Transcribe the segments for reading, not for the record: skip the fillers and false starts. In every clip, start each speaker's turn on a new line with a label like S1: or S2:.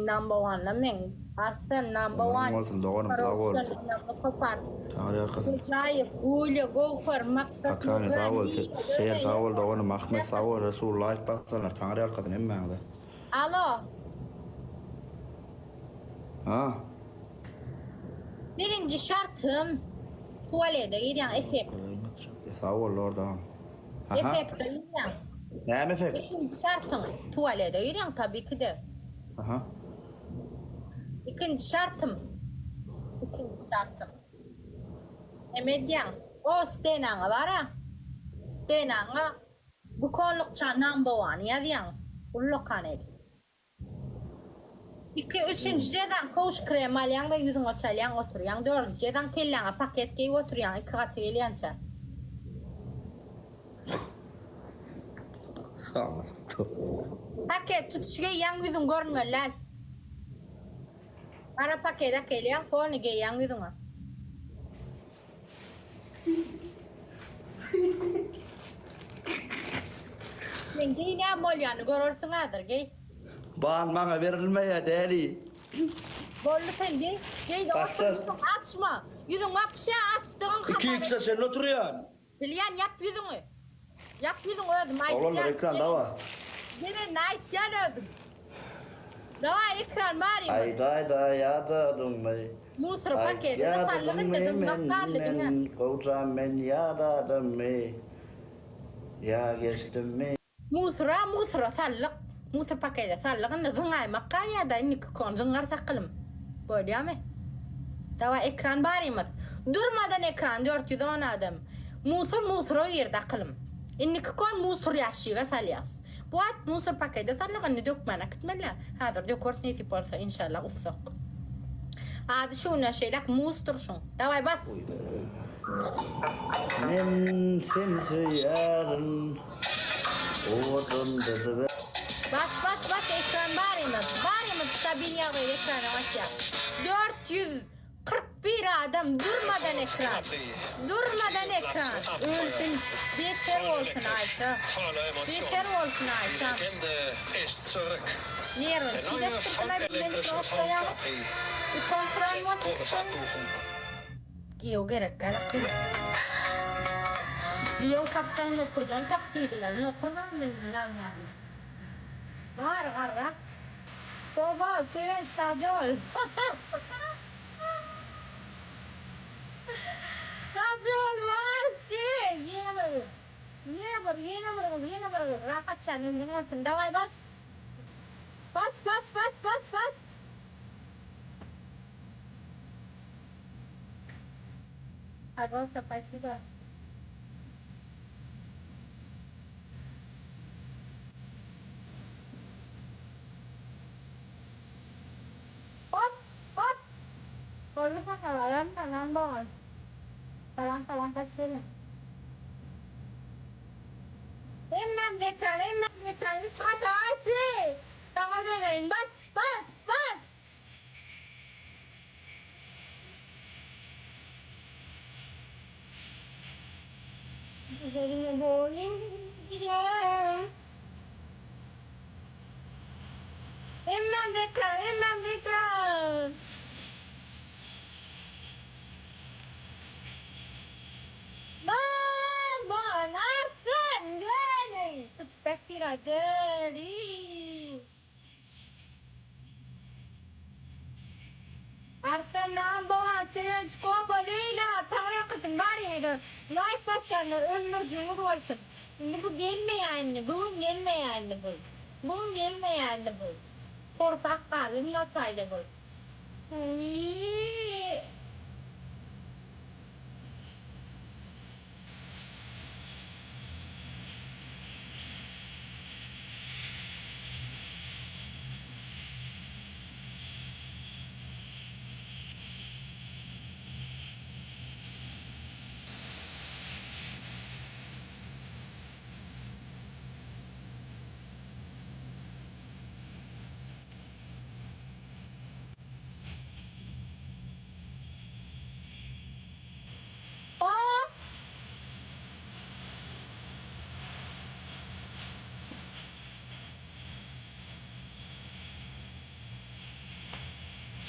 S1: number one la men. Arsen number one.
S2: Olmasın doğanım sağ ol.
S1: Kopar.
S2: Tanrı arkasın.
S1: Recai, Hulya, Gofar, Maktat,
S2: Hakkani sağ ol. Seyir sağ ol doğanım. Ahmet sağ ol. Resulullah ekberler. Tanrı arkasın emmağda.
S1: Alo.
S2: Ha?
S1: Birinci şartım tuvalete gidiyorsun efekt.
S2: Sağ ol oradan.
S1: Efekt gidiyorsun.
S2: Ne efekt?
S1: İkinci şartım tuvalete gidiyorsun tabii ki de.
S2: Aha.
S1: İkinci şartım. Emediyan. O stenana var ha. Stenana. Bu konulukça number one yazıyorsun. Ullokanedi. Üçüncü ceden koğuş krem alyan da yüzün açalyan oturuyan. Dördüncü ceden tellana paket giy oturuyan. İki katı geliyança.
S2: Sağ ol.
S1: Paket tutuşu giyen yüzün görmüyorlar. Ara pakete geliyan konu giyen yüzün. Ben giy ne molyanı görürsün adır giy.
S2: Bağın bana verilmeye değerli.
S1: Bollu sen giy. Giy de
S2: Başlar.
S1: otur açma. Yüzün hapşa astığın kafanı.
S2: 2x'e sen oturuyorsun.
S1: Bilyen yap yüzünü. Yap yüzünü ödüm.
S2: Oğlum ekran da var.
S1: Yine nightcan ödüm. Daha ekran var ya.
S2: Ayda yadadım bey.
S1: Musra paketi de sallığın dedim.
S2: men kocam men yadadım bey. Ya geçtim mi?
S1: Musra sallık. Musra paketi sallığın da zıngay makkal ya da inni kikon zıngar sakılım. Böyle ya mı? Daha ekran barımız. Durmadan ekran 410 adam. Musur o yerde akılım. İnni kikon musur yaşıya salyas. Bu at musur paketi sallığını dökmana kitmeli. Hazır dökors neyse olsa inşallah ufak. Hadi şuna şeylek mustur şun. Davay bas.
S2: Men sen yarın. Oğlum dedi.
S1: Bas ekran barımız. Barımız stabil yağlı ekrana bak ya. 441 adam durmadan ekran. Durmadan ekran. Ölsün. Beter olsun Ayşe. Beter olsun Ayşe. Nerede? Çiğdek kırkına bilmeni noktaya. Bir kontrol var. Giyo gerek gerek. Giyo kaptan okudan takdirler. Okudan bizler yani. Var. Baba, köyün sacol. Sacol var sih. Yine böyle. Rahat canım dinlersin. Davay bas. Bas. Agora você faz isso. Hop. Baru kan tangan bawah. Talang kasih. Emang dekan sana sih. Tangan lain bas. Jadi bowling ya. Emang dekan. Bang, Arsen gani. Seperti ada di. Arsen nambah hasil skor bolehlah. Tangan kesembari itu. Life passion ömür cumhur olsun. Bu gelmeyen bu. Korkak kalın yataydı bu.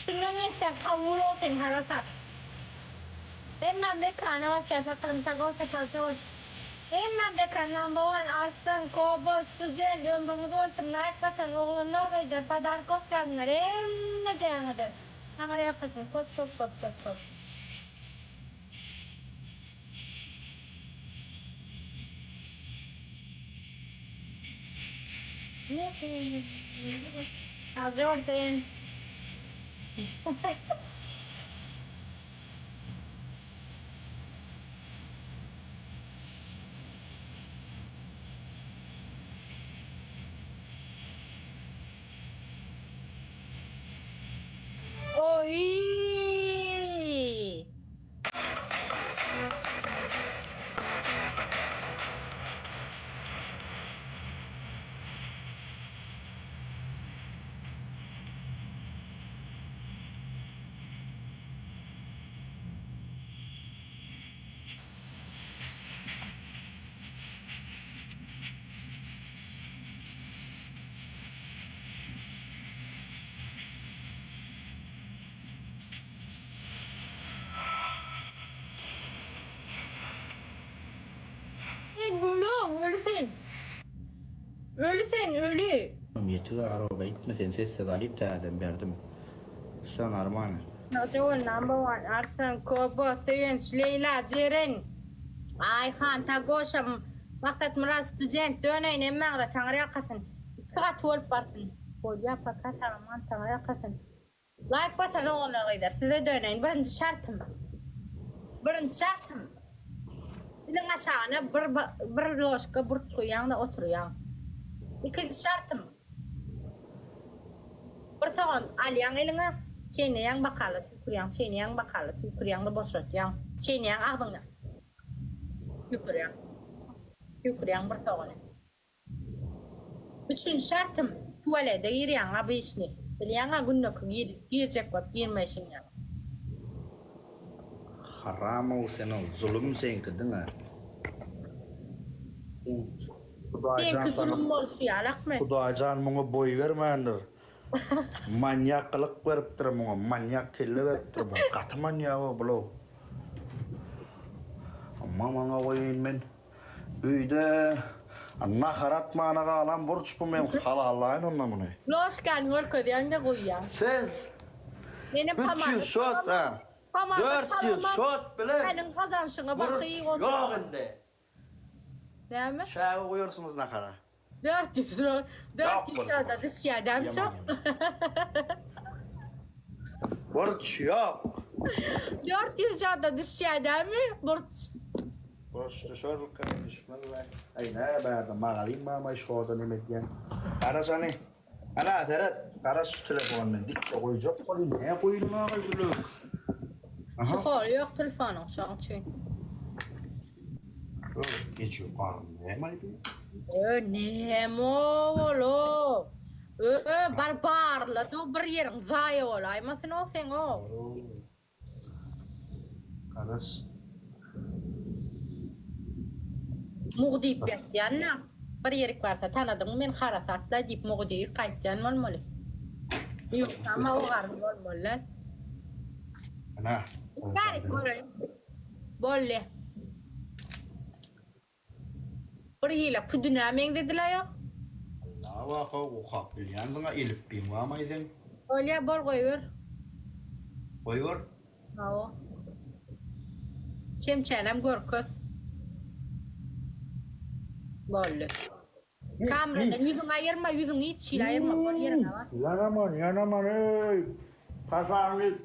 S1: Sebenarnya setiap kamu lo tinggal rasa. Emang dekran awak siapa tentang sesuatu. Emang dekran number one Arsenal Kobo student yang bermutu tonight pasang orang Norway daripada kau kan ngerem aja yang ada. Namanya apa tuh? Kok. How's your things? Oi! Gülüm, ölü.
S2: يتوقع عربة مثلا سيسة ضريب تاعدم بيردم السلام أرمانا
S1: نجول نمبر وان أرسن كوبو سينش ليلى جيرين آي خان تاقوشم وقت مرا ستودنت دونين إما تنغريا قسن كات وول بارسن بوليا فكاتا رمان تنغريا قسن لايك بس أنا غيدر سيدي دونين برند شارتم إلا غاشانا برلوشكا برتويان دا أوترويان إكيد شارتم Persoalan aliang ilenga sini yang bakal kuriang sini yang bakal kuriang da bosot yang sini yang abang na kuriang persoalan bütün şartım tuvalede yiriyan abi işni biliyan agunna girecek bak girmesin ya
S2: حرامة وسنة ظلم سين كدنا
S1: sen kızının mol siyalak mı?
S2: Kudacan muna boy vermeyendir. Manyaklık veriptir muna, manyak kelli veriptir bu. Katı manyağı o bulu. Amma bana koyayım ben. Üyde naharat managa alan borç bu men halallayın onunla bunu.
S1: Loşkan var ködiyen de koyuyan.
S2: Siz
S1: Benim
S2: 300 shot ha. 400 shot bile.
S1: Senin kazançına bakıyı
S2: Borç yok indi.
S1: Değil mi?
S2: Şağı koyuyorsunuz nakara.
S1: 400 şurada dışarıdan çok.
S2: Borç yok.
S1: 400 şurada dışarıdan mı? Borç.
S2: Borç düşer bu kardeşim vallahi. Ay ne berdim mağalayım mama şurada ne medyen. Aras hani. Ana teret. Aras şu telefonunu dikçe koyacak. Ne koyayım ağa şunu.
S1: Çıkar yok telefonun şu an çünkü.
S2: Geçiyor karnım. Ne maydı?
S1: Nemo lo. Barbarla du bir yerin zay olay. Masın o sen o.
S2: Aras.
S1: Muğdip bekleyenler. Bir yerik varsa tanıdın men karasatla deyip muğdip kaçcan olmalı. Yok ama o var olmalı.
S2: Ana.
S1: Gari koray. Bolle. Bir hile kuduna men dediler ya.
S2: Allah o kapil yanına elip bin var mıydın?
S1: Öyle bol koyuyor.
S2: Koyuyor.
S1: Ha. Çemçenem görköz. Bolle. Kameradan yüzünü ayırma, yüzünü hiç çile ayırma. Bol yerine var.
S2: Yanaman ey. Pazarlık.